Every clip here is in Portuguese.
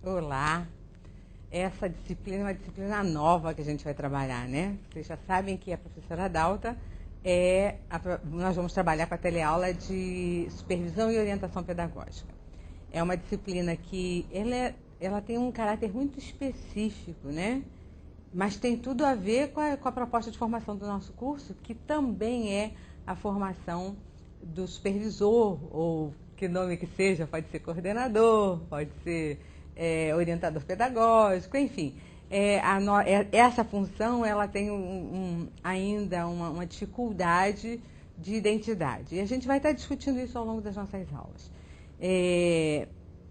Olá, essa disciplina é uma disciplina nova que a gente vai trabalhar, né? Vocês já sabem que a professora Dalta nós vamos trabalhar com a teleaula de supervisão e orientação pedagógica. É uma disciplina que ela tem um caráter muito específico, né? Mas tem tudo a ver com a proposta de formação do nosso curso, que também é a formação do supervisor, ou que nome que seja, pode ser coordenador, pode ser orientador pedagógico, enfim. Essa função ela tem ainda uma dificuldade de identidade. E a gente vai estar discutindo isso ao longo das nossas aulas.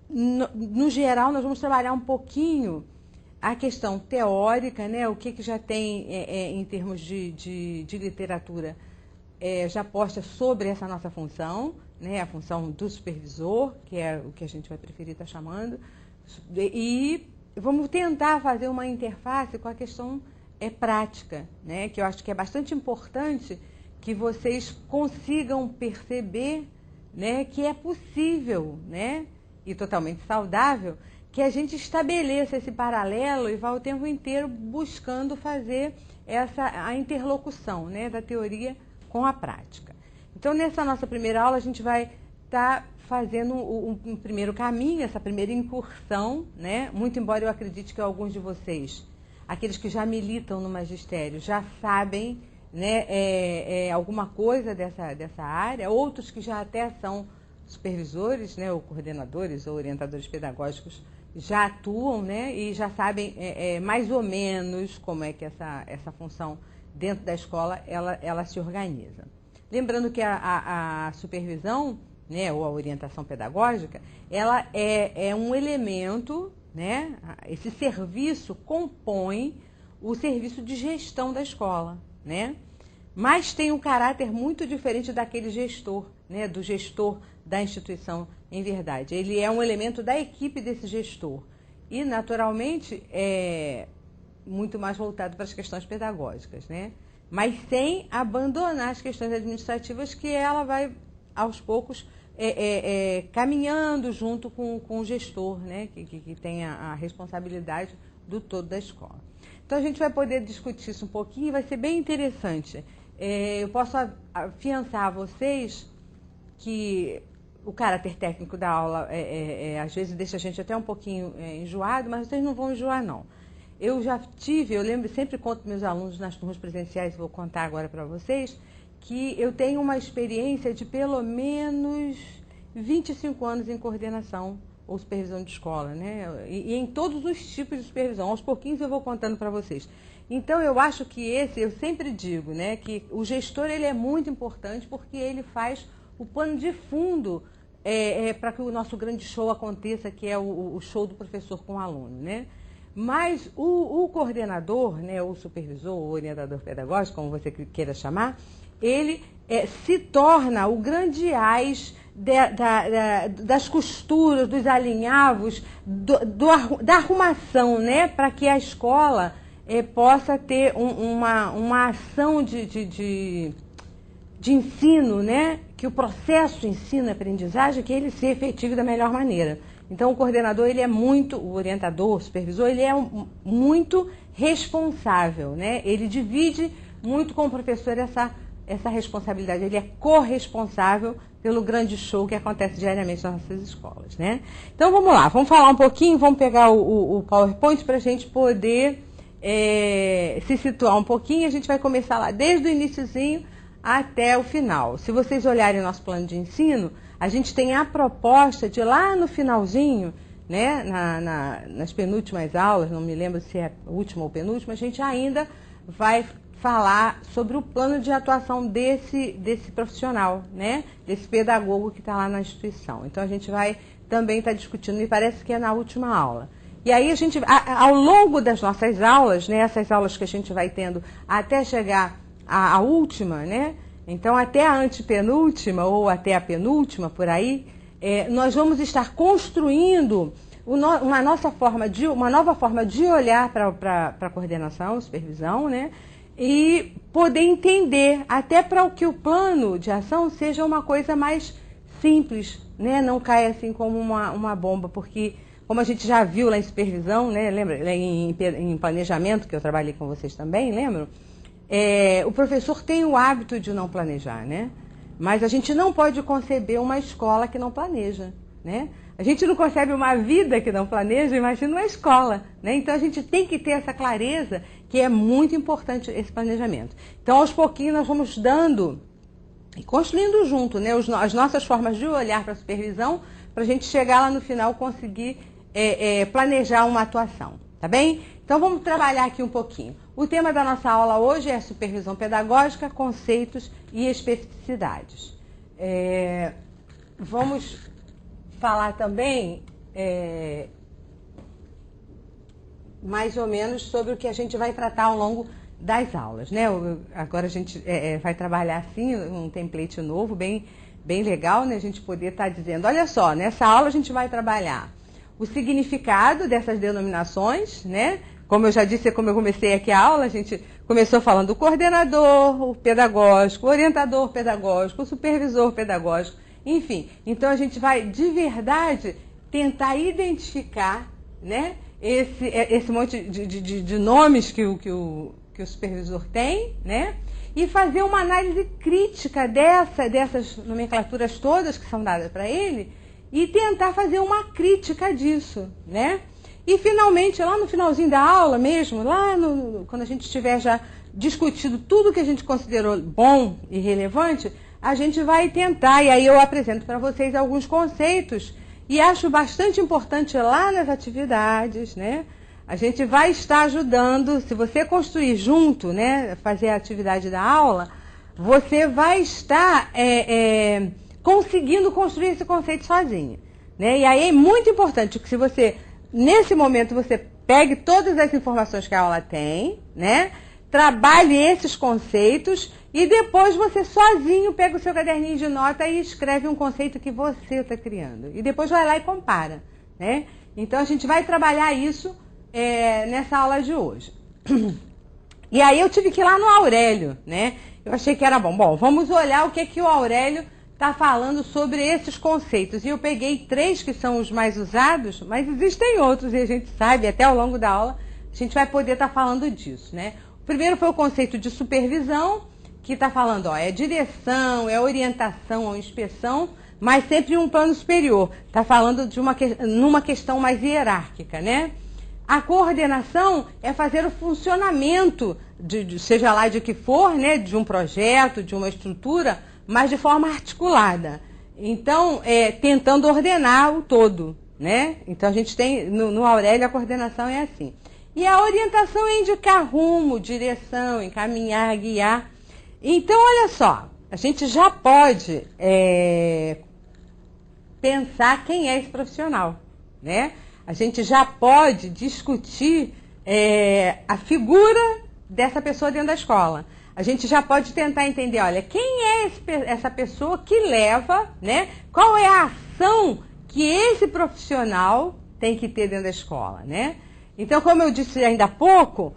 No geral, nós vamos trabalhar um pouquinho a questão teórica, né? O que já tem em termos de literatura já posta sobre essa nossa função, né? A função do supervisor, que é o que a gente vai preferir estar chamando, e vamos tentar fazer uma interface com a questão prática, né? Que eu acho que é bastante importante que vocês consigam perceber, né, que é possível, né, e totalmente saudável, que a gente estabeleça esse paralelo e vá o tempo inteiro buscando fazer a interlocução, né, da teoria com a prática. Então, nessa nossa primeira aula, a gente vai estar fazendo um primeiro caminho, essa primeira incursão, né, muito embora eu acredite que alguns de vocês, aqueles que já militam no magistério, já sabem, né, alguma coisa dessa área, outros que já até são supervisores, né, ou coordenadores ou orientadores pedagógicos, já atuam, né, e já sabem mais ou menos como é que essa função dentro da escola ela se organiza. Lembrando que a supervisão, né, ou a orientação pedagógica, ela é um elemento, né, esse serviço compõe o serviço de gestão da escola, né, mas tem um caráter muito diferente daquele gestor, né, do gestor da instituição em verdade. Ele é um elemento da equipe desse gestor e, naturalmente, é muito mais voltado para as questões pedagógicas, né, mas sem abandonar as questões administrativas que ela vai, aos poucos, caminhando junto com o gestor, né, que tem a responsabilidade do todo da escola. Então, a gente vai poder discutir isso um pouquinho e vai ser bem interessante. Eu posso afiançar a vocês que o caráter técnico da aula às vezes deixa a gente até um pouquinho enjoado, mas vocês não vão enjoar, não. Eu lembro, sempre conto meus alunos nas turmas presenciais, vou contar agora para vocês, que eu tenho uma experiência de pelo menos 25 anos em coordenação ou supervisão de escola, né? E em todos os tipos de supervisão. Aos pouquinhos eu vou contando para vocês. Então, eu acho que eu sempre digo, né, que o gestor ele é muito importante porque ele faz o pano de fundo para que o nosso grande show aconteça, que é o show do professor com o aluno, né? Mas o coordenador, né, o supervisor, o orientador pedagógico, como você queira chamar, ele se torna o grande ás das costuras, dos alinhavos, da arrumação, né, para que a escola possa ter uma ação de ensino, né, que o processo de ensino e aprendizagem, que ele se efetive da melhor maneira. Então, o coordenador, o orientador, o supervisor, ele é muito responsável, né? Ele divide muito com o professor essa responsabilidade. Ele é corresponsável pelo grande show que acontece diariamente nas nossas escolas, né? Então, vamos lá, vamos falar um pouquinho, vamos pegar o PowerPoint para a gente poder se situar um pouquinho. A gente vai começar lá desde o iniciozinho até o final. Se vocês olharem o nosso plano de ensino, a gente tem a proposta de lá no finalzinho, né, nas penúltimas aulas, não me lembro se é a última ou penúltima, a gente ainda vai falar sobre o plano de atuação desse profissional, né, desse pedagogo que está lá na instituição. Então, a gente vai também estar discutindo, me parece que é na última aula. E aí, a gente, ao longo das nossas aulas, né, essas aulas que a gente vai tendo até chegar à última, né, então até a antepenúltima ou até a penúltima, por aí, nós vamos estar construindo uma nova forma de olhar para a coordenação, supervisão, né, e poder entender, até para que o plano de ação seja uma coisa mais simples, né, não caia assim como uma bomba, porque como a gente já viu lá em supervisão, né? Lembra? Em planejamento, que eu trabalhei com vocês também, lembram? O professor tem o hábito de não planejar, né? Mas a gente não pode conceber uma escola que não planeja, né? A gente não concebe uma vida que não planeja, imagina uma escola, né? Então a gente tem que ter essa clareza, que é muito importante esse planejamento. Então aos pouquinhos nós vamos dando e construindo junto, né, as nossas formas de olhar para a supervisão, para a gente chegar lá no final conseguir planejar uma atuação, tá bem? Então vamos trabalhar aqui um pouquinho. O tema da nossa aula hoje é supervisão pedagógica, conceitos e especificidades. Vamos falar também mais ou menos sobre o que a gente vai tratar ao longo das aulas, né? Agora a gente vai trabalhar assim, um template novo, bem legal, né? A gente poder estar dizendo, olha só, nessa aula a gente vai trabalhar o significado dessas denominações, né? Como eu já disse, como eu comecei aqui a aula, a gente começou falando do coordenador, o pedagógico, o orientador pedagógico, o supervisor pedagógico, enfim. Então a gente vai, de verdade, tentar identificar, né, esse monte de nomes que o supervisor tem, né, e fazer uma análise crítica dessas nomenclaturas todas que são dadas para ele e tentar fazer uma crítica disso, né? E finalmente, lá no finalzinho da aula mesmo, quando a gente tiver já discutido tudo que a gente considerou bom e relevante, a gente vai tentar, e aí eu apresento para vocês alguns conceitos, e acho bastante importante lá nas atividades, né? A gente vai estar ajudando, se você construir junto, né, fazer a atividade da aula, você vai estar conseguindo construir esse conceito sozinho, né? E aí é muito importante que se você, nesse momento, você pegue todas as informações que a aula tem, né? Trabalhe esses conceitos e depois você sozinho pega o seu caderninho de nota e escreve um conceito que você está criando. E depois vai lá e compara, né? Então a gente vai trabalhar isso nessa aula de hoje. E aí eu tive que ir lá no Aurélio, né? Eu achei que era bom. Bom, vamos olhar o que o Aurélio está falando sobre esses conceitos. E eu peguei 3 que são os mais usados, mas existem outros e a gente sabe, até ao longo da aula, a gente vai poder estar falando disso, né? O primeiro foi o conceito de supervisão, que está falando, é direção, é orientação, é inspeção, mas sempre em um plano superior. Está falando numa questão mais hierárquica, né? A coordenação é fazer o funcionamento, seja lá de que for, né, de um projeto, de uma estrutura, mas de forma articulada. Então, tentando ordenar o todo, né? Então, a gente tem, no Aurélio, a coordenação é assim. E a orientação é indicar rumo, direção, encaminhar, guiar. Então, olha só, a gente já pode pensar quem é esse profissional, né? A gente já pode discutir a figura dessa pessoa dentro da escola. A gente já pode tentar entender, olha, quem é essa pessoa que leva, né? Qual é a ação que esse profissional tem que ter dentro da escola, né? Então, como eu disse ainda há pouco,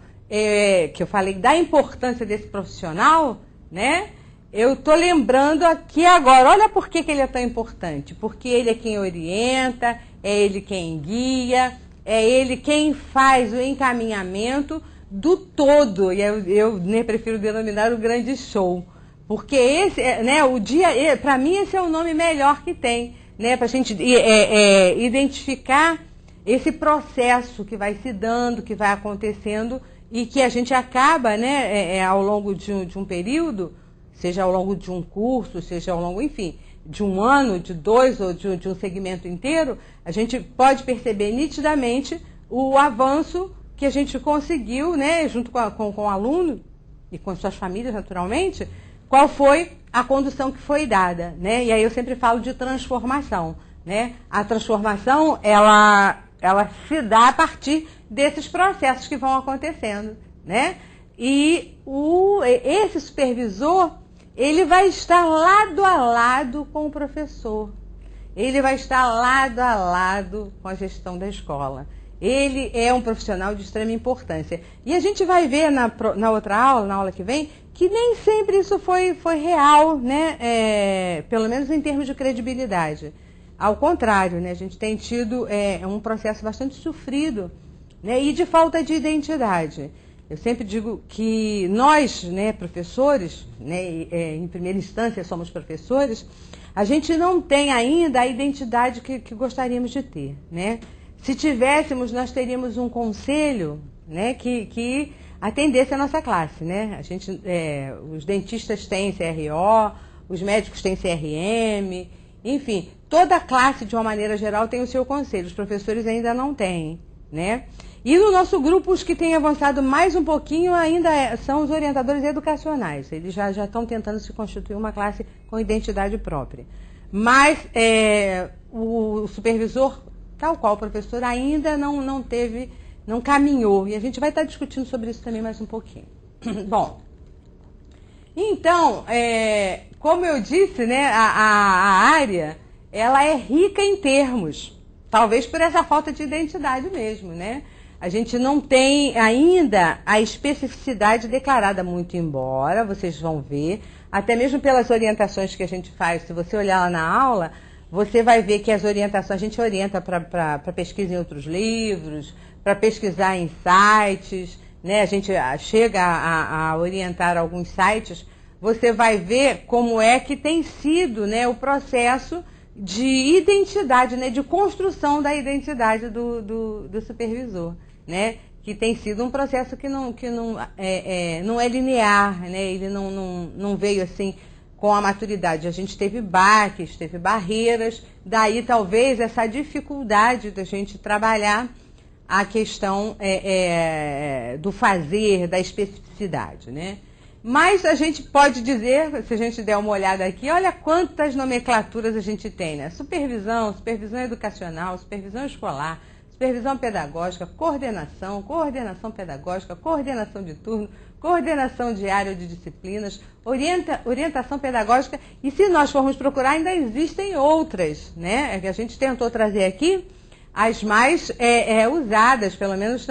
que eu falei da importância desse profissional, né? Eu estou lembrando aqui agora, olha por que ele é tão importante. Porque ele é quem orienta, é ele quem guia, é ele quem faz o encaminhamento do todo. E eu prefiro denominar o grande show. Porque esse, né, para mim esse é o nome melhor que tem, né? Para a gente identificar esse processo que vai se dando, que vai acontecendo e que a gente acaba, né, ao longo de um período, seja ao longo de um curso, seja ao longo, enfim, de um ano, de 2 ou de um segmento inteiro, a gente pode perceber nitidamente o avanço que a gente conseguiu, né, junto com o aluno e com suas famílias, naturalmente, qual foi a condução que foi dada, né? E aí eu sempre falo de transformação, né? A transformação, ela se dá a partir desses processos que vão acontecendo, né? E esse supervisor, ele vai estar lado a lado com o professor. Ele vai estar lado a lado com a gestão da escola. Ele é um profissional de extrema importância. E a gente vai ver na outra aula, na aula que vem, que nem sempre isso foi real, né? Pelo menos em termos de credibilidade. Ao contrário, né? A gente tem tido um processo bastante sofrido, né? E de falta de identidade. Eu sempre digo que nós, né, professores, né, em primeira instância somos professores, a gente não tem ainda a identidade que gostaríamos de ter, né? Se tivéssemos, nós teríamos um conselho, né, que atendesse a nossa classe, né? A gente, os dentistas têm CRO, os médicos têm CRM, enfim, toda a classe, de uma maneira geral, tem o seu conselho. Os professores ainda não têm, né? E no nosso grupo, os que têm avançado mais um pouquinho ainda são os orientadores educacionais. Eles já estão tentando se constituir uma classe com identidade própria. Mas o supervisor, tal qual o professor, ainda não caminhou. E a gente vai estar discutindo sobre isso também mais um pouquinho. Bom, então, como eu disse, né, a área, ela é rica em termos. Talvez por essa falta de identidade mesmo, né? A gente não tem ainda a especificidade declarada, muito embora, vocês vão ver, até mesmo pelas orientações que a gente faz, se você olhar lá na aula, você vai ver que as orientações, a gente orienta para pesquisa em outros livros, para pesquisar em sites, né? A gente chega a orientar alguns sites, você vai ver como é que tem sido, né, o processo de identidade, né, de construção da identidade do supervisor, né, que tem sido um processo que não é linear, né, ele não veio assim com a maturidade. A gente teve baques, teve barreiras, daí talvez essa dificuldade da gente trabalhar a questão do fazer, da especificidade, né. Mas a gente pode dizer, se a gente der uma olhada aqui, olha quantas nomenclaturas a gente tem, né? Supervisão, supervisão educacional, supervisão escolar, supervisão pedagógica, coordenação, coordenação pedagógica, coordenação de turno, coordenação diária de disciplinas, orientação pedagógica, e se nós formos procurar, ainda existem outras, né? Que a gente tentou trazer aqui as mais usadas, pelo menos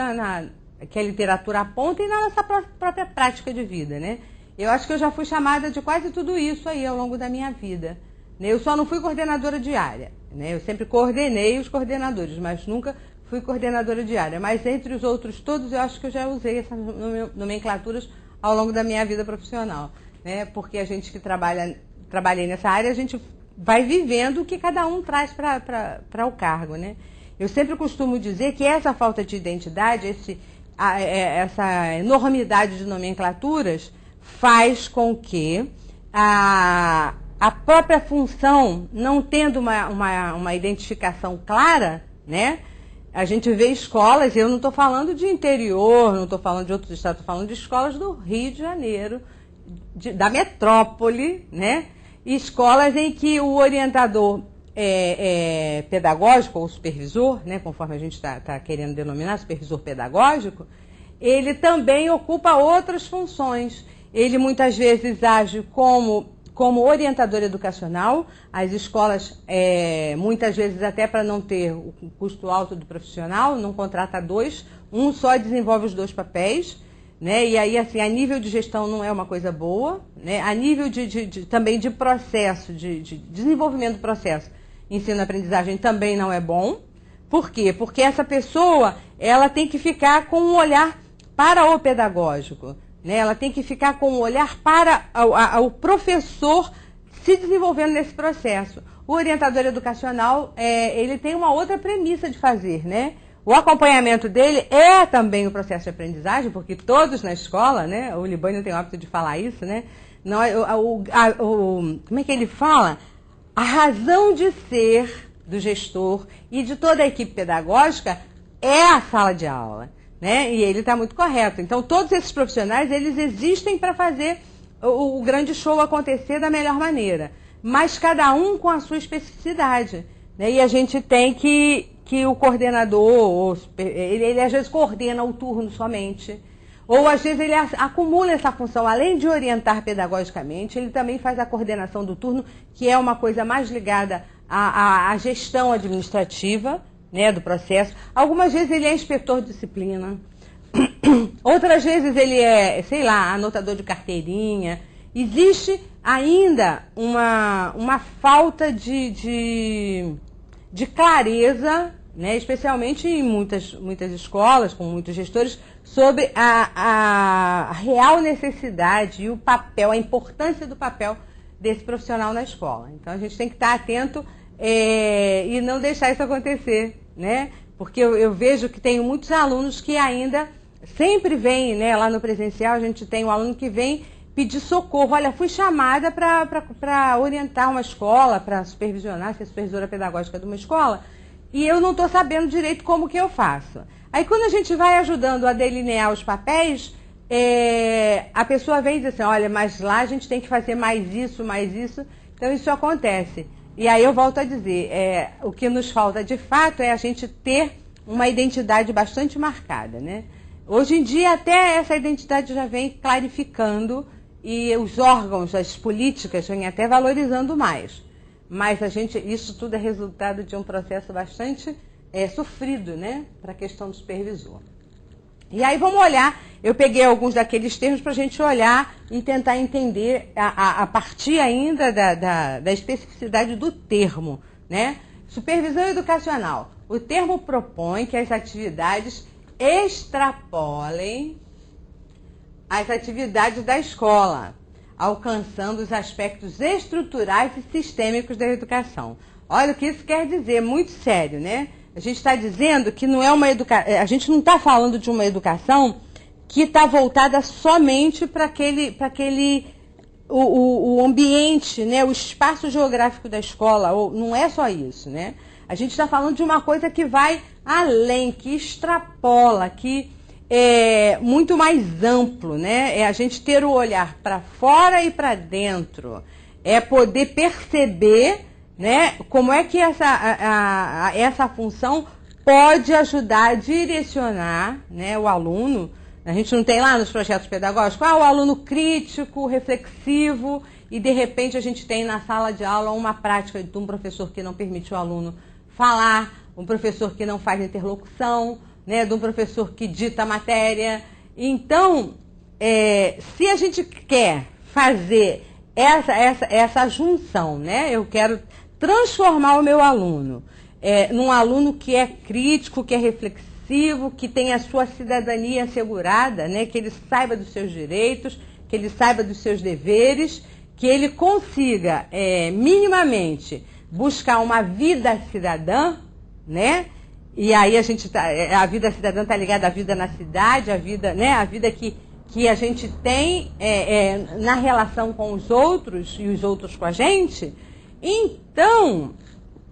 que a literatura aponta e na nossa própria prática de vida, né? Eu acho que eu já fui chamada de quase tudo isso aí ao longo da minha vida. Eu só não fui coordenadora de área, né? Eu sempre coordenei os coordenadores, mas nunca fui coordenadora de área. Mas entre os outros todos, eu acho que eu já usei essas nomenclaturas ao longo da minha vida profissional, né? Porque a gente que trabalhei nessa área, a gente vai vivendo o que cada um traz para o cargo, né? Eu sempre costumo dizer que essa falta de identidade, essa enormidade de nomenclaturas faz com que a própria função, não tendo uma identificação clara, né? A gente vê escolas, eu não estou falando de interior, não estou falando de outros estados, estou falando de escolas do Rio de Janeiro, da metrópole, né? Escolas em que o orientador pedagógico ou supervisor, né, conforme a gente está querendo denominar, supervisor pedagógico, ele também ocupa outras funções. Ele muitas vezes age como orientador educacional. As escolas, muitas vezes até para não ter o custo alto do profissional, não contrata dois, um só desenvolve os dois papéis, né? E aí, assim, a nível de gestão não é uma coisa boa, né? A nível também de processo, de desenvolvimento do processo, ensino-aprendizagem também não é bom. Por quê? Porque essa pessoa, ela tem que ficar com um olhar para o pedagógico, né? Ela tem que ficar com um olhar para o professor se desenvolvendo nesse processo. O orientador educacional, ele tem uma outra premissa de fazer, né? O acompanhamento dele é também o processo de aprendizagem, porque todos na escola, né? O Libânio tem o hábito de falar isso, né? Não, como é que ele fala? A razão de ser do gestor e de toda a equipe pedagógica é a sala de aula, né? E ele está muito correto. Então, todos esses profissionais, eles existem para fazer o grande show acontecer da melhor maneira, mas cada um com a sua especificidade, né? E a gente tem que o coordenador, ele às vezes coordena o turno somente, ou às vezes ele acumula essa função, além de orientar pedagogicamente, ele também faz a coordenação do turno, que é uma coisa mais ligada à gestão administrativa, né, do processo. Algumas vezes ele é inspetor de disciplina, outras vezes ele é, sei lá, anotador de carteirinha. Existe ainda uma falta de de clareza, né, especialmente em muitas escolas, com muitos gestores, sobre a real necessidade e o papel, a importância do papel desse profissional na escola. Então a gente tem que estar atento e não deixar isso acontecer, né? Porque eu vejo que tem muitos alunos que ainda sempre vêm, né, lá no presencial, a gente tem um aluno que vem pedir socorro. Olha, fui chamada para orientar uma escola, para supervisionar, ser supervisora pedagógica de uma escola, e eu não estou sabendo direito como que eu faço. Aí quando a gente vai ajudando a delinear os papéis, a pessoa vem e diz assim, olha, mas lá a gente tem que fazer mais isso. Então isso acontece. E aí eu volto a dizer, o que nos falta de fato é a gente ter uma identidade bastante marcada, né? Hoje em dia até essa identidade já vem clarificando e os órgãos, as políticas vêm até valorizando mais. Mas isso tudo é resultado de um processo bastante sofrido, né, para a questão do supervisor. E aí vamos olhar, eu peguei alguns daqueles termos para a gente olhar e tentar entender a partir ainda da especificidade do termo, né? Supervisão educacional. O termo propõe que as atividades extrapolem as atividades da escola, alcançando os aspectos estruturais e sistêmicos da educação. Olha o que isso quer dizer, muito sério, né? A gente está dizendo que não é uma educação, a gente não está falando de uma educação que está voltada somente para o ambiente, né? O espaço geográfico da escola, não é só isso, né? A gente está falando de uma coisa que vai além, que extrapola, que é muito mais amplo, né? É a gente ter o olhar para fora e para dentro, é poder perceber, né, como é que essa função pode ajudar a direcionar, né, o aluno. A gente não tem lá nos projetos pedagógicos, o aluno crítico, reflexivo, e de repente a gente tem na sala de aula uma prática de um professor que não permite o aluno falar, um professor que não faz interlocução, né, de um professor que dita a matéria. Então, se a gente quer fazer essa junção, né, eu quero transformar o meu aluno num aluno que é crítico, que é reflexivo, que tem a sua cidadania assegurada, né, que ele saiba dos seus direitos, que ele saiba dos seus deveres, que ele consiga minimamente buscar uma vida cidadã, né? E aí a vida cidadã está ligada à vida na cidade, a vida, né, a vida que a gente tem na relação com os outros e os outros com a gente. Então,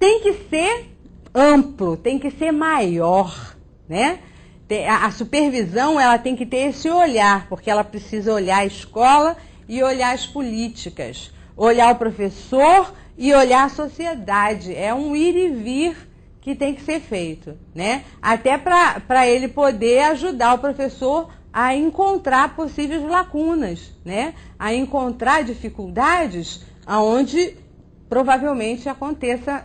tem que ser amplo, tem que ser maior, né? A supervisão, ela tem que ter esse olhar, porque ela precisa olhar a escola e olhar as políticas, olhar o professor e olhar a sociedade. É um ir e vir que tem que ser feito, né? Até para ele poder ajudar o professor a encontrar possíveis lacunas, né? A encontrar dificuldades aonde provavelmente aconteça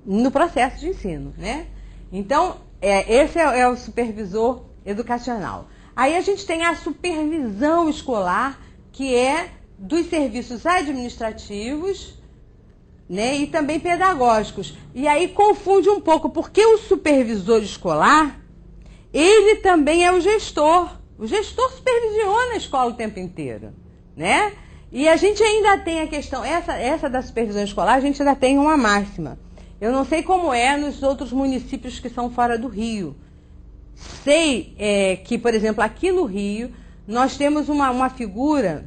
no processo de ensino, né? Então, esse é o supervisor educacional. Aí a gente tem a supervisão escolar, que é dos serviços administrativos, né, e também pedagógicos. E aí confunde um pouco, porque o supervisor escolar, ele também é o gestor. O gestor supervisiona a escola o tempo inteiro, né? E a gente ainda tem a questão, essa da supervisão escolar, a gente ainda tem uma máxima. Eu não sei como é nos outros municípios que são fora do Rio. Sei que, por exemplo, aqui no Rio, nós temos uma figura,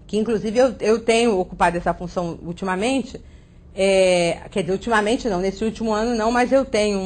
que inclusive eu tenho ocupado essa função ultimamente, quer dizer, ultimamente não, nesse último ano não, mas eu tenho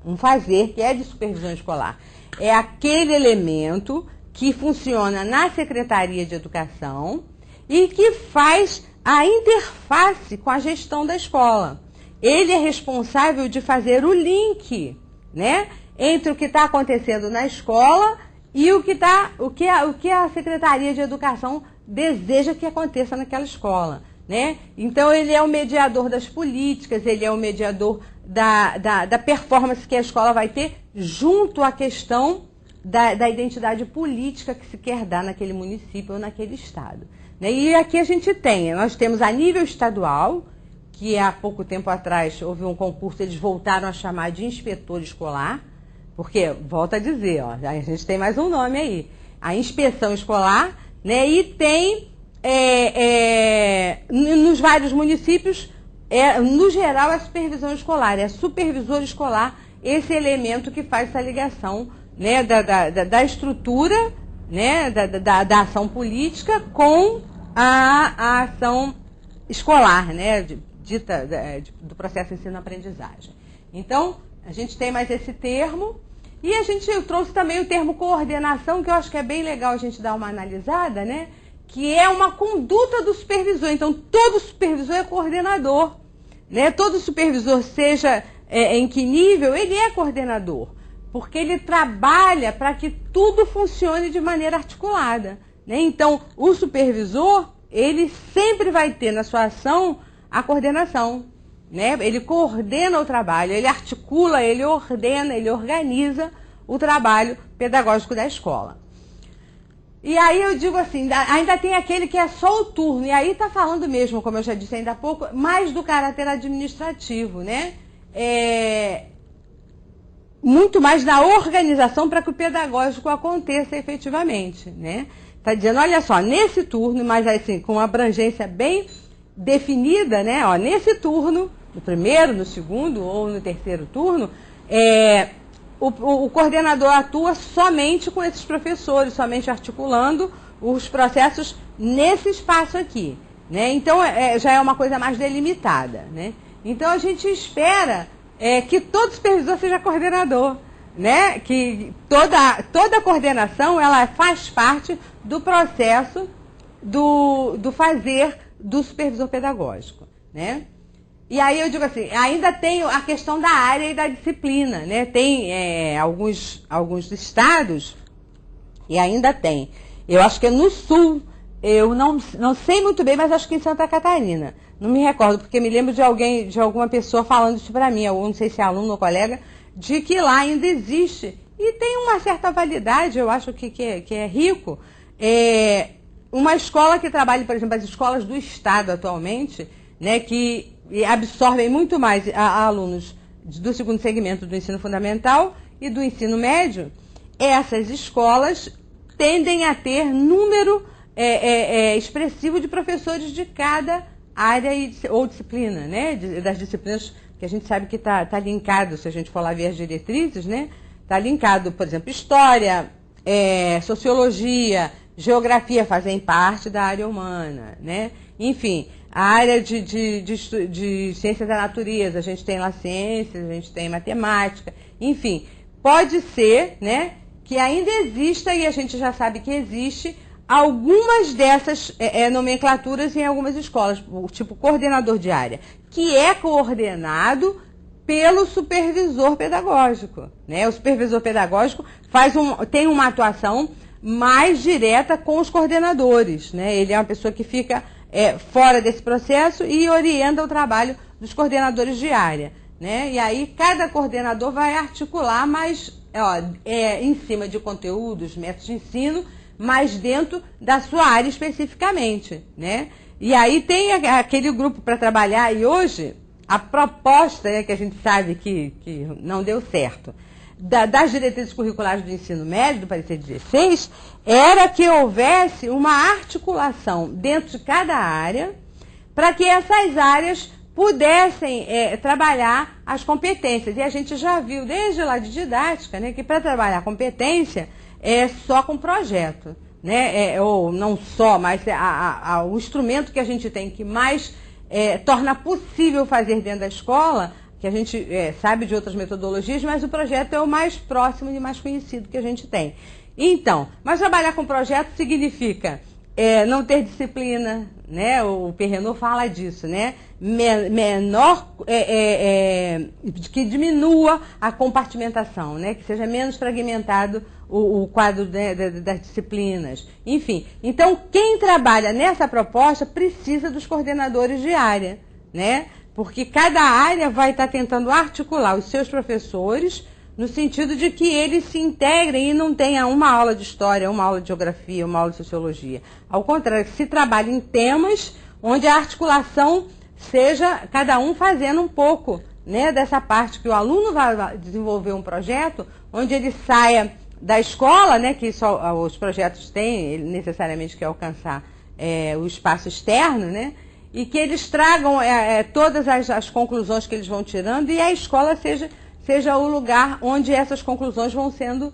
um fazer que é de supervisão escolar. É aquele elemento que funciona na Secretaria de Educação e que faz a interface com a gestão da escola. Ele é responsável de fazer o link, né, entre o que está acontecendo na escola e o que a Secretaria de Educação deseja que aconteça naquela escola, né? Então ele é o mediador das políticas, ele é o mediador da performance que a escola vai ter junto à questão da identidade política que se quer dar naquele município ou naquele estado, né? E aqui nós temos a nível estadual, que há pouco tempo atrás houve um concurso, eles voltaram a chamar de inspetor escolar, porque, volto a dizer, ó, a gente tem mais um nome aí, a inspeção escolar, né, e tem nos vários municípios, no geral, a supervisão escolar, é supervisor escolar esse elemento que faz essa ligação, né, da estrutura, né, da ação política com a ação escolar, né, dita do processo ensino-aprendizagem. Então, a gente tem mais esse termo, e eu trouxe também o termo coordenação, que eu acho que é bem legal a gente dar uma analisada, né, que é uma conduta do supervisor. Então, todo supervisor é coordenador, né, todo supervisor, seja em que nível, ele é coordenador, porque ele trabalha para que tudo funcione de maneira articulada, né? Então, o supervisor, ele sempre vai ter na sua ação a coordenação, né? Ele coordena o trabalho, ele articula, ele ordena, ele organiza o trabalho pedagógico da escola. E aí eu digo assim, ainda tem aquele que é só o turno, e aí está falando mesmo, como eu já disse ainda há pouco, mais do caráter administrativo, né? Muito mais da organização para que o pedagógico aconteça efetivamente, né? Está dizendo, olha só, nesse turno, mas assim, com uma abrangência bem definida, né? Ó, nesse turno, no primeiro, no segundo ou no terceiro turno, o coordenador atua somente com esses professores, somente articulando os processos nesse espaço aqui, né? Então, já é uma coisa mais delimitada, né? Então, a gente espera que todo supervisor seja coordenador, né? Que toda coordenação, ela faz parte do processo do fazer do supervisor pedagógico, né? E aí eu digo assim, ainda tem a questão da área e da disciplina, né? Tem alguns estados, e ainda tem, eu acho que é no sul, eu não sei muito bem, mas acho que em Santa Catarina, não me recordo, porque me lembro de alguma pessoa falando isso para mim, eu não sei se é aluno ou colega, de que lá ainda existe, e tem uma certa validade, eu acho que é rico, uma escola que trabalha, por exemplo, as escolas do estado atualmente, né, que absorvem muito mais alunos do segundo segmento do ensino fundamental e do ensino médio, essas escolas tendem a ter número expressivo de professores de cada área ou disciplina, né, das disciplinas que a gente sabe que está linkado, se a gente for lá ver as diretrizes, né, está linkado, por exemplo, história, sociologia, geografia fazem parte da área humana, né, enfim, a área de ciências da natureza, a gente tem lá ciências, a gente tem matemática, enfim, pode ser, né, que ainda exista, e a gente já sabe que existe, algumas dessas nomenclaturas em algumas escolas, tipo coordenador de área, que é coordenado pelo supervisor pedagógico, né? O supervisor pedagógico tem uma atuação mais direta com os coordenadores, né? Ele é uma pessoa que fica fora desse processo e orienta o trabalho dos coordenadores de área, né? E aí cada coordenador vai articular mais em cima de conteúdos, métodos de ensino, mas dentro da sua área especificamente, né? E aí tem aquele grupo para trabalhar, e hoje a proposta, que a gente sabe que não deu certo, das diretrizes curriculares do ensino médio, do parecer 16, era que houvesse uma articulação dentro de cada área para que essas áreas pudessem trabalhar as competências. E a gente já viu desde lá de didática, né, que para trabalhar a competência é só com projeto, né? Ou não só, mas o instrumento que a gente tem que mais torna possível fazer dentro da escola, que a gente sabe de outras metodologias, mas o projeto é o mais próximo e mais conhecido que a gente tem. Então, mas trabalhar com projeto significa não ter disciplina, né? O Perrenot fala disso, né? Que diminua a compartimentação, né? Que seja menos fragmentado o quadro das disciplinas. Enfim, então quem trabalha nessa proposta precisa dos coordenadores de área, né? Porque cada área vai estar tentando articular os seus professores no sentido de que eles se integrem e não tenha uma aula de história, uma aula de geografia, uma aula de sociologia. Ao contrário, se trabalha em temas onde a articulação seja cada um fazendo um pouco, né, dessa parte que o aluno vai desenvolver um projeto onde ele saia da escola, né, que só os projetos têm, ele necessariamente quer alcançar o espaço externo, né, e que eles tragam todas as conclusões que eles vão tirando e a escola seja o lugar onde essas conclusões vão sendo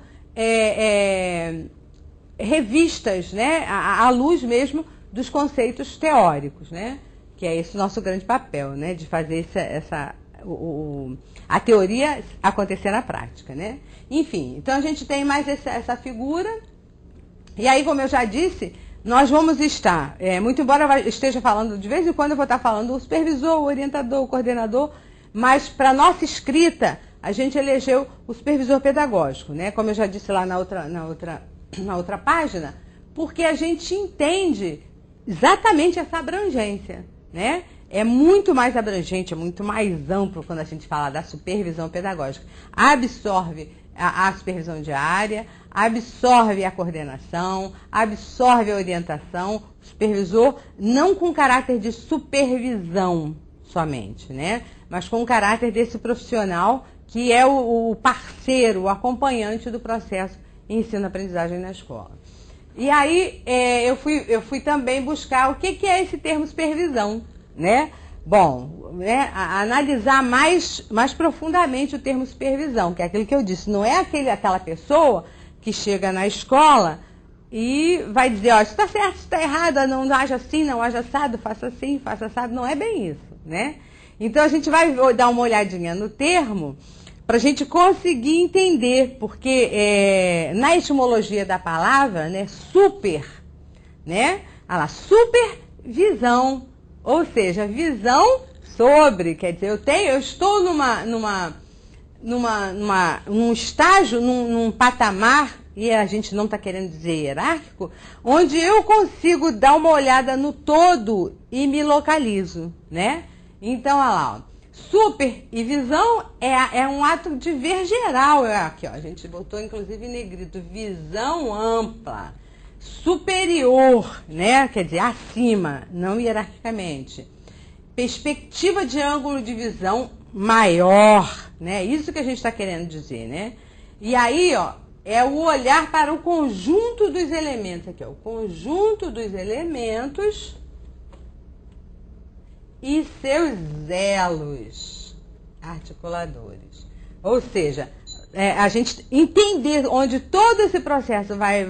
revistas, né, à luz mesmo dos conceitos teóricos, né, que é esse o nosso grande papel, né, de fazer a teoria acontecer na prática, né. Enfim, então a gente tem mais essa figura, e aí, como eu já disse, nós vamos estar, muito embora eu esteja falando, de vez em quando eu vou estar falando o supervisor, o orientador, o coordenador, mas para nossa escrita, a gente elegeu o supervisor pedagógico, né? Como eu já disse lá na outra página, porque a gente entende exatamente essa abrangência, né? É muito mais abrangente, é muito mais amplo quando a gente fala da supervisão pedagógica. Absorve a supervisão diária, absorve a coordenação, absorve a orientação, o supervisor não com caráter de supervisão somente, né? Mas com o caráter desse profissional que é o parceiro, o acompanhante do processo ensino-aprendizagem na escola. E aí eu fui também buscar o que é esse termo supervisão, né? Bom, né, analisar mais profundamente o termo supervisão, que é aquilo que eu disse, não é aquela pessoa que chega na escola e vai dizer, ó, isso está certo, isso está errado, não haja assim, não haja assado, faça assim, faça assado, não é bem isso, né? Então a gente vai dar uma olhadinha no termo para a gente conseguir entender, porque na etimologia da palavra, né, super, né, supervisão, ou seja, visão sobre, quer dizer, eu estou num estágio, num patamar, e a gente não está querendo dizer hierárquico, onde eu consigo dar uma olhada no todo e me localizo, né? Então, olha lá, ó, super e visão é um ato de ver geral, aqui, ó, a gente botou inclusive em negrito, visão ampla, superior, né? Quer dizer, acima, não hierarquicamente. Perspectiva de ângulo de visão maior, né? Isso que a gente está querendo dizer, né? E aí, ó, é o olhar para o conjunto dos elementos aqui, ó, o conjunto dos elementos e seus elos articuladores. Ou seja, a gente entender onde todo esse processo vai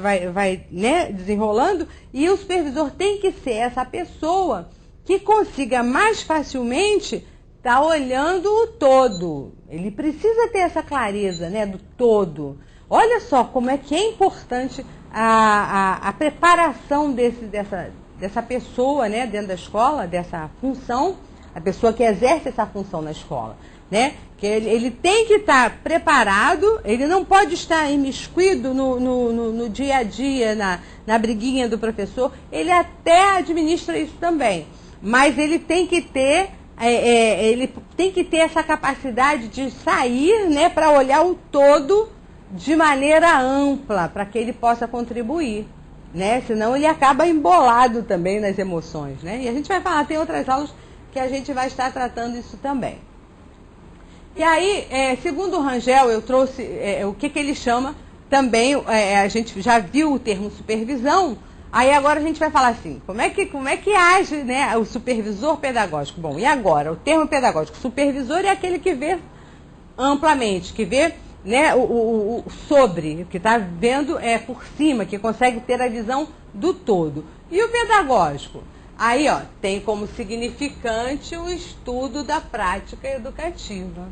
né, desenrolando, e o supervisor tem que ser essa pessoa que consiga mais facilmente estar olhando o todo. Ele precisa ter essa clareza, né, do todo. Olha só como é que é importante a preparação dessa pessoa, né, dentro da escola, dessa função, a pessoa que exerce essa função na escola, né? Que ele tem que estar preparado, ele não pode estar imiscuído no dia a dia, na briguinha do professor, ele até administra isso também, mas ele tem que ter essa capacidade de sair, né, para olhar o todo de maneira ampla, para que ele possa contribuir, né? Senão ele acaba embolado também nas emoções, né? E a gente vai falar, tem outras aulas que a gente vai estar tratando isso também. E aí, segundo o Rangel, eu trouxe o que ele chama também, a gente já viu o termo supervisão, aí agora a gente vai falar assim, como é que age, né, o supervisor pedagógico? Bom, e agora? O termo pedagógico, supervisor é aquele que vê amplamente, que vê, né, o sobre, que está vendo por cima, que consegue ter a visão do todo. E o pedagógico? Aí, ó, tem como significante o estudo da prática educativa,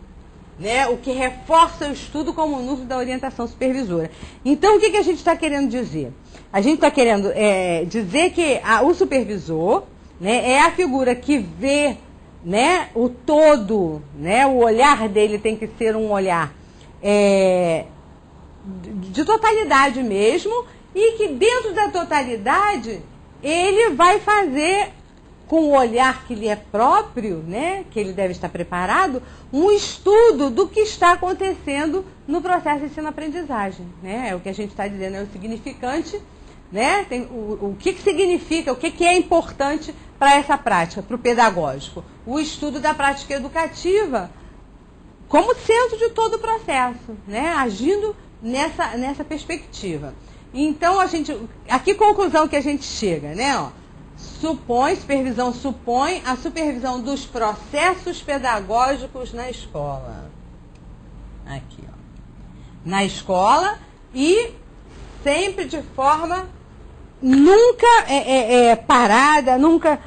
né? O que reforça o estudo como núcleo da orientação supervisora. Então, o que a gente está querendo dizer? A gente está querendo dizer que o supervisor, né, é a figura que vê, né, o todo, né? O olhar dele tem que ser um olhar de totalidade mesmo, e que dentro da totalidade ele vai fazer, com o olhar que lhe é próprio, né, que ele deve estar preparado, um estudo do que está acontecendo no processo de ensino-aprendizagem, né? É o que a gente está dizendo, é o significante né? Tem o que significa, o que é importante para essa prática, para o pedagógico? O estudo da prática educativa como centro de todo o processo, né? Agindo nessa perspectiva. Então, a que conclusão que a gente chega, né? Ó, supervisão supõe a supervisão dos processos pedagógicos na escola. Aqui, ó. Na escola e sempre de forma nunca parada, nunca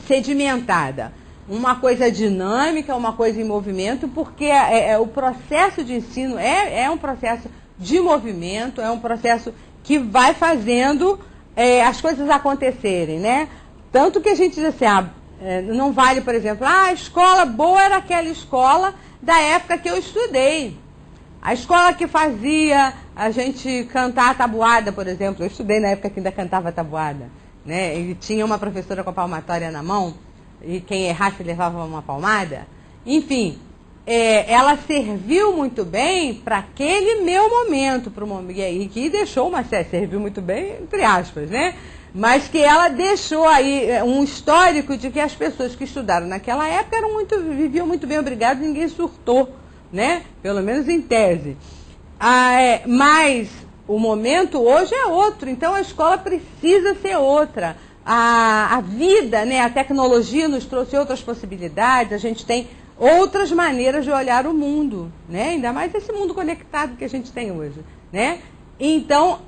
sedimentada. Uma coisa dinâmica, uma coisa em movimento, porque o processo de ensino é um processo de movimento, é um processo que vai fazendo as coisas acontecerem, né? Tanto que a gente diz assim, não vale, por exemplo, a escola boa era aquela escola da época que eu estudei. A escola que fazia a gente cantar a tabuada, por exemplo. Eu estudei na época que ainda cantava a tabuada, né? E tinha uma professora com a palmatória na mão, e quem errasse levava uma palmada. Enfim, ela serviu muito bem para aquele meu momento, e que deixou uma série, serviu muito bem, entre aspas, né? Mas que ela deixou aí um histórico de que as pessoas que estudaram naquela época viviam muito bem, obrigado, ninguém surtou, né? Pelo menos em tese. Mas o momento hoje é outro, então a escola precisa ser outra. A vida, né, a tecnologia nos trouxe outras possibilidades, a gente tem outras maneiras de olhar o mundo, né? Ainda mais esse mundo conectado que a gente tem hoje, né? Então,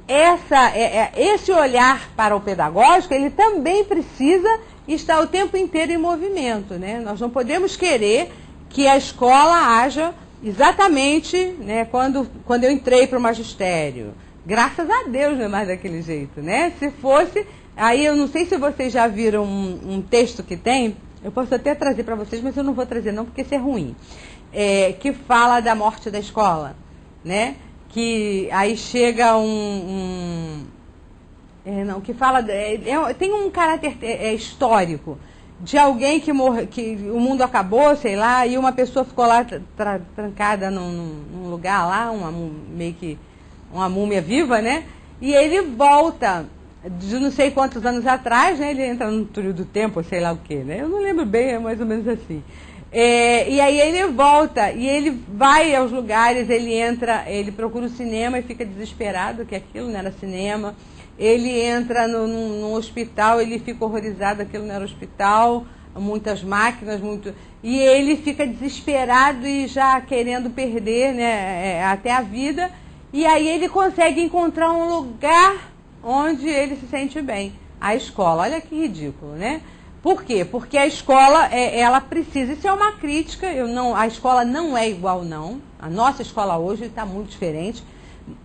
esse olhar para o pedagógico, ele também precisa estar o tempo inteiro em movimento, né? Nós não podemos querer que a escola haja exatamente, né, quando eu entrei para o magistério. Graças a Deus não é mais daquele jeito, né? Se fosse... Aí eu não sei se vocês já viram um texto que tem, eu posso até trazer para vocês, mas eu não vou trazer não, porque isso é ruim, que fala da morte da escola, né? Que aí chega que fala, tem um caráter histórico, de alguém que o mundo acabou, sei lá, e uma pessoa ficou lá trancada num lugar lá, meio que uma múmia viva, né? E ele volta... de não sei quantos anos atrás, né, ele entra no túnel do tempo, sei lá o quê, né? Eu não lembro bem, é mais ou menos assim. E aí ele volta, e ele vai aos lugares, ele procura o cinema e fica desesperado, que aquilo não era cinema. Ele entra num hospital, ele fica horrorizado, aquilo não era hospital, muitas máquinas, e ele fica desesperado e já querendo perder, né, até a vida. E aí ele consegue encontrar um lugar onde ele se sente bem, a escola. Olha que ridículo, né? Por quê? Porque a escola, ela precisa, isso é uma crítica, a escola não é igual, não. A nossa escola hoje está muito diferente,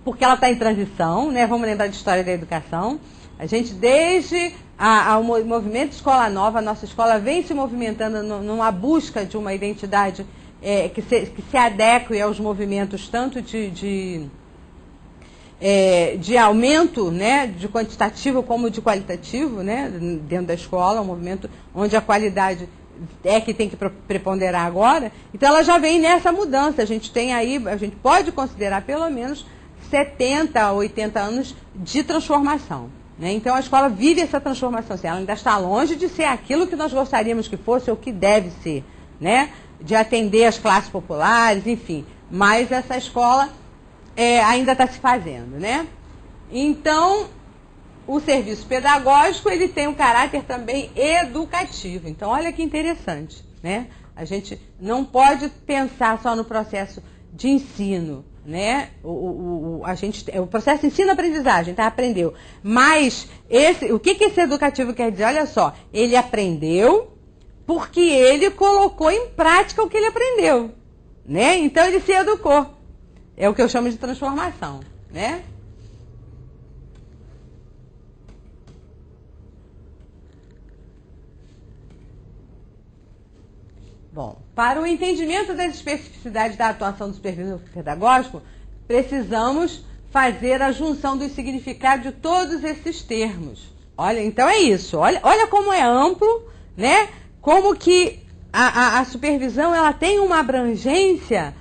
porque ela está em transição, né? Vamos lembrar de história da educação. A gente, desde o movimento Escola Nova, a nossa escola vem se movimentando numa busca de uma identidade que se adeque aos movimentos tanto de aumento, né, de quantitativo como de qualitativo, né, dentro da escola, um movimento onde a qualidade é que tem que preponderar agora. Então ela já vem nessa mudança. A gente pode considerar pelo menos 70, 80 anos de transformação, né? Então a escola vive essa transformação, assim, ela ainda está longe de ser aquilo que nós gostaríamos que fosse ou que deve ser, né, de atender as classes populares, enfim, mas essa escola ainda está se fazendo, né? Então, o serviço pedagógico, ele tem um caráter também educativo. Então, olha que interessante, né? A gente não pode pensar só no processo de ensino, né? O processo de ensino-aprendizagem, tá? Aprendeu. Mas, o que esse educativo quer dizer? Olha só, ele aprendeu porque ele colocou em prática o que ele aprendeu, né? Então, ele se educou. É o que eu chamo de transformação, né? Bom, para o entendimento das especificidades da atuação do supervisor pedagógico, precisamos fazer a junção dos significados de todos esses termos. Olha, então é isso. Olha como é amplo, né? Como que a supervisão ela tem uma abrangência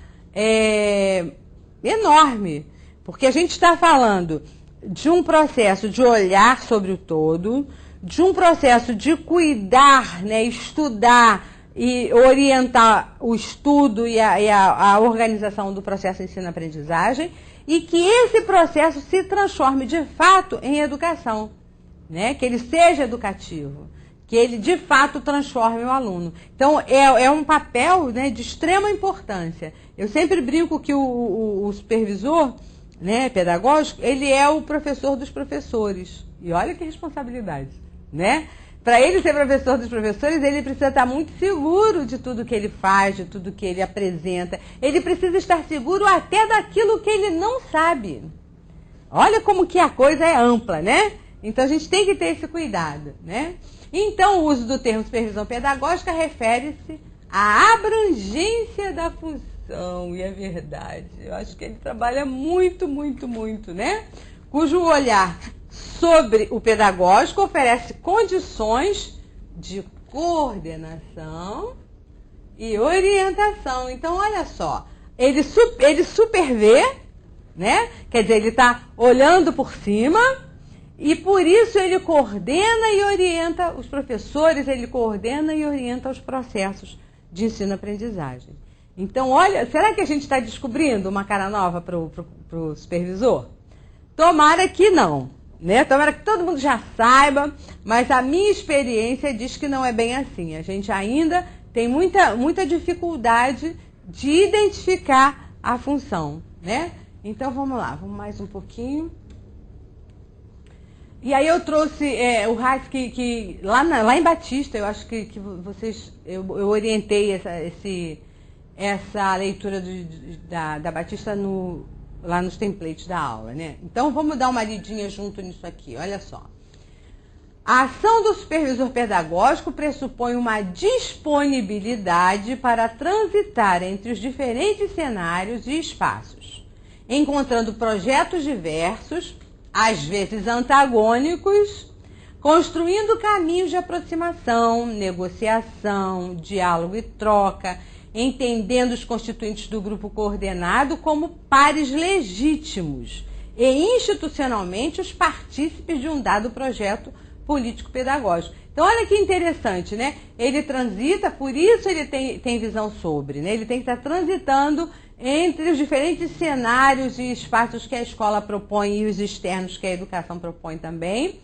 enorme, Porque a gente está falando de um processo de olhar sobre o todo, de um processo de cuidar, né, estudar e orientar o estudo e a organização do processo ensino-aprendizagem, e que esse processo se transforme de fato em educação, né, que ele seja educativo, que ele de fato transforme o aluno. Então é um papel, né, de extrema importância. Eu sempre brinco que o supervisor, né, pedagógico, ele é o professor dos professores. E olha que responsabilidade, né? Para ele ser professor dos professores, ele precisa estar muito seguro de tudo que ele faz, de tudo que ele apresenta. Ele precisa estar seguro até daquilo que ele não sabe. Olha como que a coisa é ampla, né? Então a gente tem que ter esse cuidado, né? Então o uso do termo supervisão pedagógica refere-se à abrangência da função, e é verdade. Eu acho que ele trabalha muito, muito, muito, né? Cujo olhar sobre o pedagógico oferece condições de coordenação e orientação. Então, olha só, ele supervê, né? Quer dizer, ele está olhando por cima e por isso ele coordena e orienta os professores, ele coordena e orienta os processos de ensino-aprendizagem. Então, olha, será que a gente está descobrindo uma cara nova para o supervisor? Tomara que não, né? Tomara que todo mundo já saiba, mas a minha experiência diz que não é bem assim. A gente ainda tem muita dificuldade de identificar a função, né? Então vamos lá, vamos mais um pouquinho. E aí eu trouxe o RAS que lá em Batista, eu acho que vocês, eu orientei essa leitura da Batista lá nos templates da aula, né? Então vamos dar uma lidinha junto nisso aqui, olha só. A ação do supervisor pedagógico pressupõe uma disponibilidade para transitar entre os diferentes cenários e espaços, encontrando projetos diversos, às vezes antagônicos, construindo caminhos de aproximação, negociação, diálogo e troca, entendendo os constituintes do grupo coordenado como pares legítimos e institucionalmente os partícipes de um dado projeto político-pedagógico. Então, olha que interessante, né? Ele transita, por isso ele tem visão sobre, né? Ele tem que estar transitando entre os diferentes cenários e espaços que a escola propõe e os externos que a educação propõe também.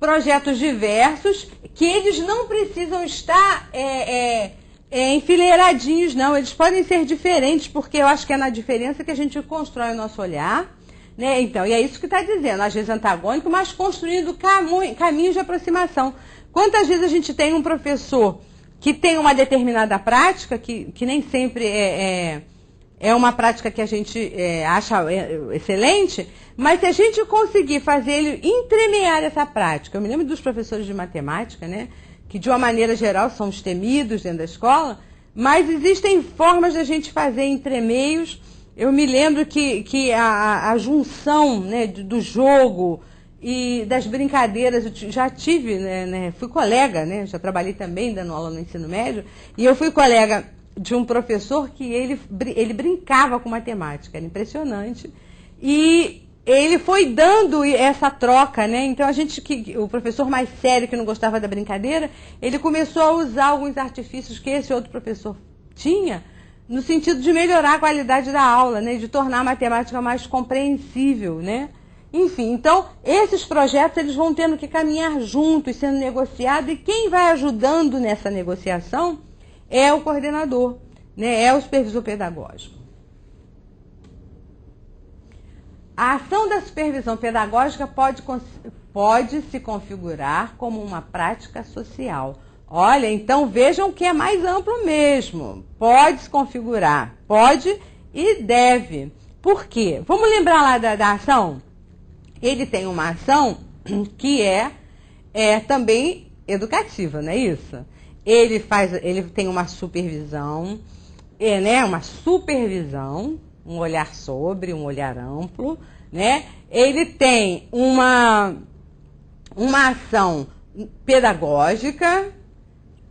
Projetos diversos, que eles não precisam estar enfileiradinhos, não. Eles podem ser diferentes, porque eu acho que é na diferença que a gente constrói o nosso olhar, né? Então, e é isso que está dizendo, às vezes antagônico, mas construindo caminhos de aproximação. Quantas vezes a gente tem um professor que tem uma determinada prática, que nem sempre é uma prática que a gente acha excelente, mas se a gente conseguir fazer ele entremear essa prática, eu me lembro dos professores de matemática, né, que de uma maneira geral são os temidos dentro da escola, mas existem formas da gente fazer entremeios. Eu me lembro que a junção, né, do jogo e das brincadeiras, eu já tive, né, fui colega, né, já trabalhei também dando aula no ensino médio, e eu fui colega de um professor que ele brincava com matemática, era impressionante, e ele foi dando essa troca, né? Então o professor mais sério, que não gostava da brincadeira, ele começou a usar alguns artifícios que esse outro professor tinha, no sentido de melhorar a qualidade da aula, né? De tornar a matemática mais compreensível, né? Enfim, então esses projetos eles vão tendo que caminhar juntos, sendo negociados, e quem vai ajudando nessa negociação é o coordenador, né? É o supervisor pedagógico. A ação da supervisão pedagógica pode se configurar como uma prática social. Olha, então vejam que é mais amplo mesmo. Pode se configurar, pode e deve. Por quê? Vamos lembrar lá da ação? Ele tem uma ação que é também educativa, não é isso? Ele tem uma supervisão, né? Uma supervisão, um olhar sobre, um olhar amplo, né? Ele tem uma ação pedagógica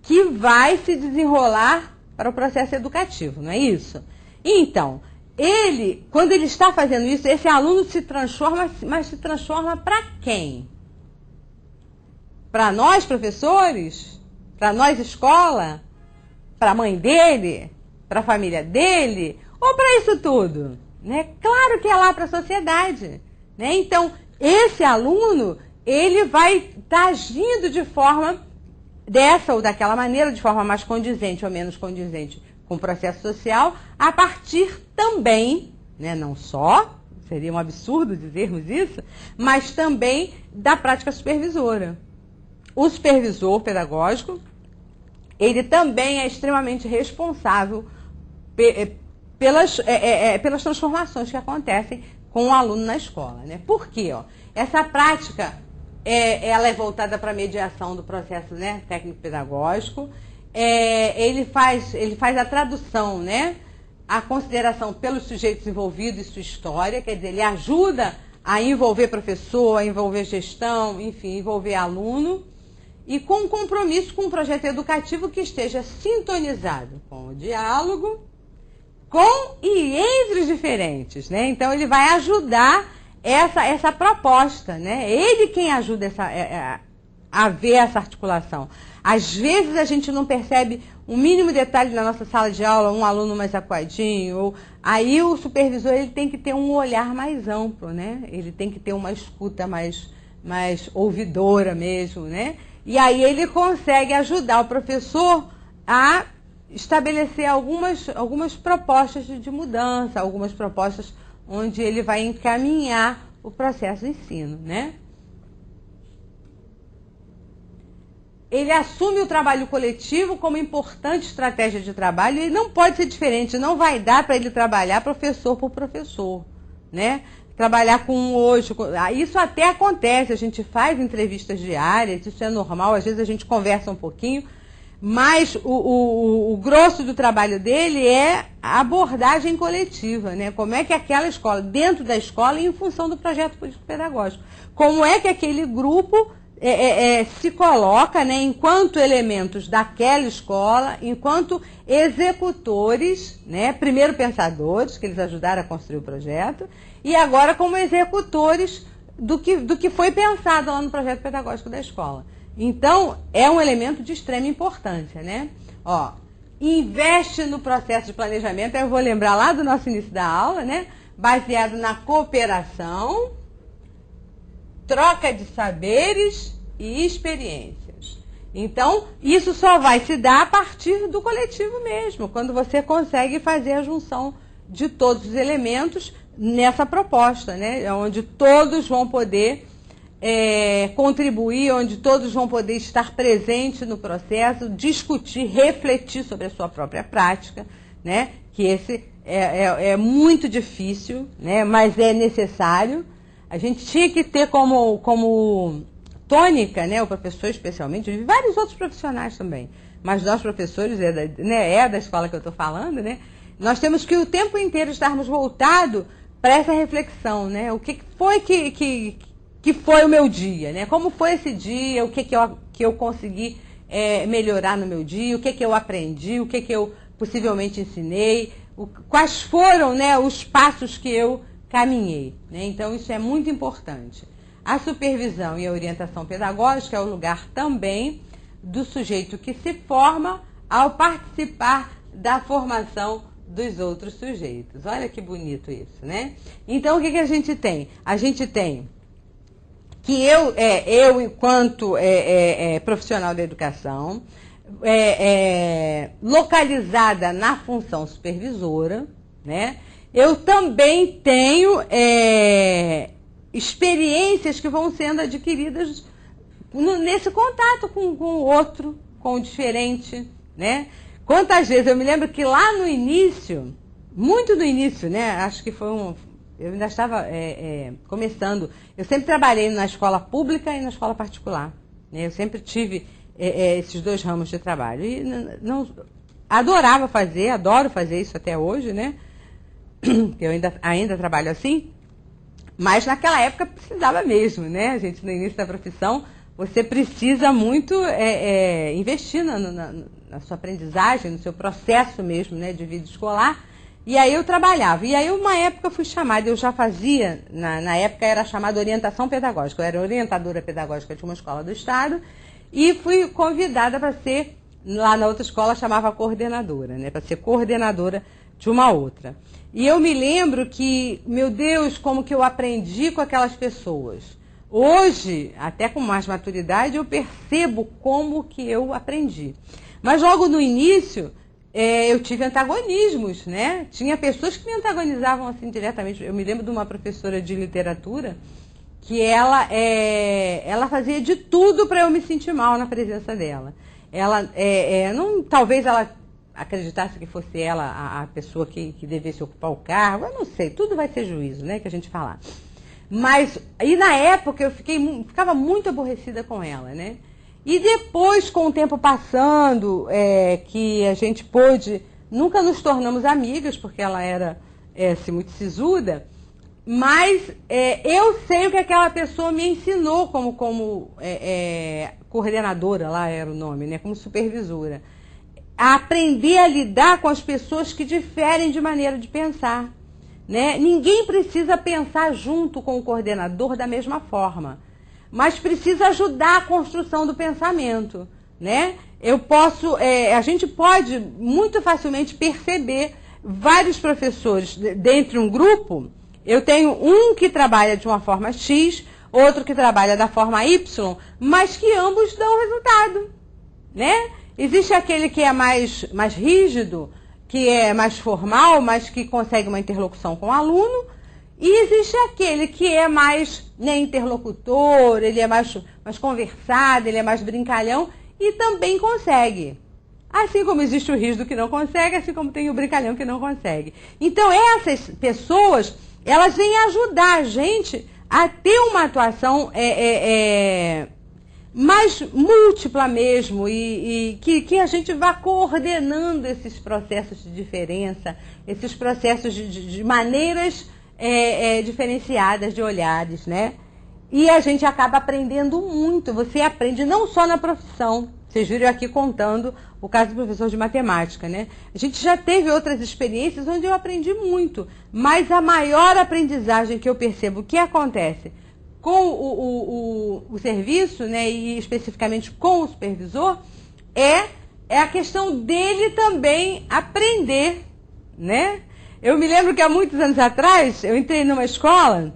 que vai se desenrolar para o processo educativo, não é isso? Então, ele, quando ele está fazendo isso, esse aluno se transforma, mas se transforma para quem? Para nós, professores? Para nós, escola? Para a mãe dele? Para a família dele? Ou para isso tudo? Né? Claro que é lá para a sociedade. Né? Então, esse aluno, ele vai estar agindo de forma dessa ou daquela maneira, de forma mais condizente ou menos condizente com o processo social, a partir também, né, não só, seria um absurdo dizermos isso, mas também da prática supervisora. O supervisor pedagógico, ele também é extremamente responsável pelas transformações que acontecem com o aluno na escola. Né? Por quê? Ó, essa prática ela é voltada para a mediação do processo, né, técnico-pedagógico. Ele faz a tradução, né, a consideração pelos sujeitos envolvidos e sua história, quer dizer, ele ajuda a envolver professor, a envolver gestão, enfim, envolver aluno, e com um compromisso com um projeto educativo que esteja sintonizado com o diálogo, com e entre os diferentes, né? Então ele vai ajudar essa proposta, né? Ele quem ajuda a ver essa articulação. Às vezes a gente não percebe um mínimo detalhe na nossa sala de aula, um aluno mais acuadinho, ou aí o supervisor ele tem que ter um olhar mais amplo, né? Ele tem que ter uma escuta mais ouvidora mesmo, né? E aí ele consegue ajudar o professor a estabelecer algumas propostas de mudança, algumas propostas onde ele vai encaminhar o processo de ensino, né? Ele assume o trabalho coletivo como importante estratégia de trabalho e não pode ser diferente, não vai dar para ele trabalhar professor por professor, né? Trabalhar com hoje, isso até acontece, a gente faz entrevistas diárias, isso é normal, às vezes a gente conversa um pouquinho, mas o grosso do trabalho dele é a abordagem coletiva, né? Como é que aquela escola, dentro da escola, em função do projeto político-pedagógico, como é que aquele grupo se coloca, né, enquanto elementos daquela escola, enquanto executores, né, primeiro pensadores, que eles ajudaram a construir o projeto, e agora como executores do que foi pensado lá no projeto pedagógico da escola. Então, é um elemento de extrema importância, né? Ó, investe no processo de planejamento, eu vou lembrar lá do nosso início da aula, né? Baseado na cooperação, troca de saberes e experiências. Então, isso só vai se dar a partir do coletivo mesmo, quando você consegue fazer a junção de todos os elementos nessa proposta, né? Onde todos vão poder contribuir, onde todos vão poder estar presentes no processo, discutir, refletir sobre a sua própria prática, né? Que esse é muito difícil, né? Mas é necessário. A gente tinha que ter como tônica, né? O professor especialmente, e vários outros profissionais também, mas nós professores, da escola que eu estou falando, né? Nós temos que o tempo inteiro estarmos voltados para essa reflexão, né? O que foi que foi o meu dia, né? Como foi esse dia, o que eu consegui melhorar no meu dia, o que eu aprendi, o que eu possivelmente ensinei, quais foram, né, os passos que eu caminhei, né? Então isso é muito importante. A supervisão e a orientação pedagógica é o lugar também do sujeito que se forma ao participar da formação dos outros sujeitos. Olha que bonito isso, né? Então o que a gente tem? A gente tem que eu enquanto profissional da educação, localizada na função supervisora, né? Eu também tenho experiências que vão sendo adquiridas nesse contato com o outro, com o diferente, né? Quantas vezes eu me lembro que lá no início, muito no início, né? Acho que foi eu ainda estava começando. Eu sempre trabalhei na escola pública e na escola particular, né? Eu sempre tive esses dois ramos de trabalho. E adoro fazer isso até hoje, né? Eu ainda trabalho assim, mas naquela época precisava mesmo, né? A gente, no início da profissão, você precisa muito investir na sua aprendizagem, no seu processo mesmo, né, de vida escolar. E aí eu trabalhava. E aí uma época eu fui chamada, eu já fazia, na época era chamada orientação pedagógica, eu era orientadora pedagógica de uma escola do estado e fui convidada para ser, lá na outra escola chamava coordenadora, né, para ser coordenadora de uma outra. E eu me lembro que, meu Deus, como que eu aprendi com aquelas pessoas. Hoje, até com mais maturidade, eu percebo como que eu aprendi. Mas logo no início, eu tive antagonismos, né? Tinha pessoas que me antagonizavam assim diretamente. Eu me lembro de uma professora de literatura que ela fazia de tudo para eu me sentir mal na presença dela. Talvez ela acreditasse que fosse ela a pessoa que devesse ocupar o cargo, eu não sei, tudo vai ser juízo, né, que a gente falar. Mas, e na época eu ficava muito aborrecida com ela, né? E depois, com o tempo passando, que a gente pôde, nunca nos tornamos amigas, porque ela era muito sisuda, mas eu sei o que aquela pessoa me ensinou como coordenadora, lá era o nome, né, como supervisora. A aprender a lidar com as pessoas que diferem de maneira de pensar, né? Ninguém precisa pensar junto com o coordenador da mesma forma, mas precisa ajudar a construção do pensamento, né? A gente pode muito facilmente perceber vários professores dentro de um grupo. Eu tenho um que trabalha de uma forma X, outro que trabalha da forma Y, mas que ambos dão resultado, né? Existe aquele que é mais rígido, que é mais formal, mas que consegue uma interlocução com o aluno, e existe aquele que é mais, né, interlocutor, ele é mais conversado, ele é mais brincalhão e também consegue. Assim como existe o rígido que não consegue, assim como tem o brincalhão que não consegue. Então essas pessoas, elas vêm ajudar a gente a ter uma atuação mais múltipla mesmo e que a gente vá coordenando esses processos de diferença, esses processos de maneiras diferenciadas de olhares, né? E a gente acaba aprendendo muito. Você aprende não só na profissão. Vocês viram aqui contando o caso do professor de matemática, né? A gente já teve outras experiências onde eu aprendi muito, mas a maior aprendizagem que eu percebo que acontece com o serviço, né, e especificamente com o supervisor, é a questão dele também aprender, né? Eu me lembro que há muitos anos atrás, eu entrei numa escola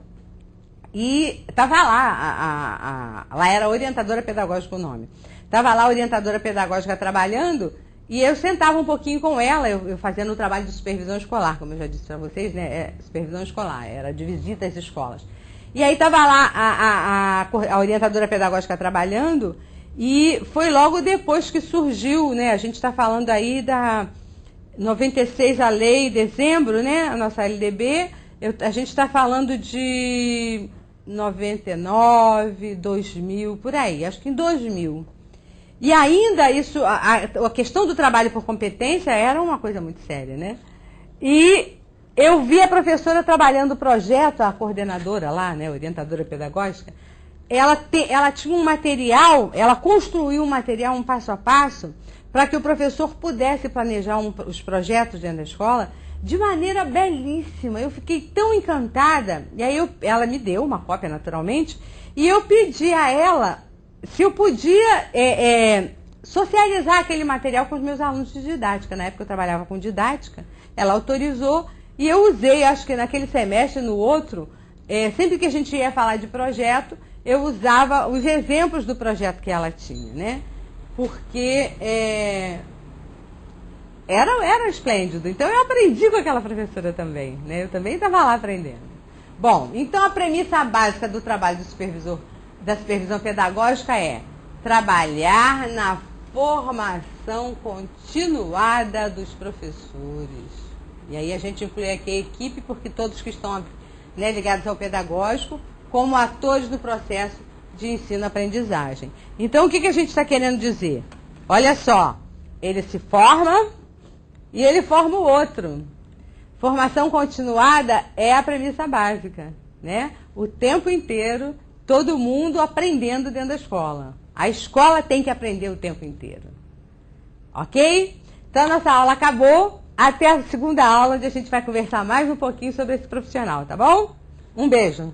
e estava lá, lá era orientadora pedagógica o nome. Estava lá a orientadora pedagógica trabalhando e eu sentava um pouquinho com ela, eu fazendo o trabalho de supervisão escolar, como eu já disse para vocês, né, supervisão escolar, era de visita às escolas. E aí estava lá a orientadora pedagógica trabalhando e foi logo depois que surgiu, né, a gente está falando aí da 96 a lei, dezembro, né, a nossa LDB, a gente está falando de 99, 2000, por aí, acho que em 2000. E ainda isso, a questão do trabalho por competência era uma coisa muito séria, né? E eu vi a professora trabalhando o projeto, a coordenadora lá, né, orientadora pedagógica, ela tinha um material, ela construiu um material, um passo a passo, para que o professor pudesse planejar os projetos dentro da escola de maneira belíssima. Eu fiquei tão encantada, e aí ela me deu uma cópia naturalmente, e eu pedi a ela se eu podia socializar aquele material com os meus alunos de didática. Na época eu trabalhava com didática, ela autorizou, e eu usei, acho que naquele semestre, no outro, sempre que a gente ia falar de projeto, eu usava os exemplos do projeto que ela tinha, né? Porque era esplêndido. Então eu aprendi com aquela professora também, né? Eu também estava lá aprendendo. Bom, então a premissa básica do trabalho do supervisor, da supervisão pedagógica é trabalhar na formação continuada dos professores. E aí a gente inclui aqui a equipe, porque todos que estão, né, ligados ao pedagógico, como atores do processo de ensino-aprendizagem. Então o que a gente está querendo dizer? Olha só, ele se forma e ele forma o outro. Formação continuada é a premissa básica, né? O tempo inteiro, todo mundo aprendendo dentro da escola. A escola tem que aprender o tempo inteiro. Ok? Então, a nossa aula acabou. Até a segunda aula, onde a gente vai conversar mais um pouquinho sobre esse profissional, tá bom? Um beijo!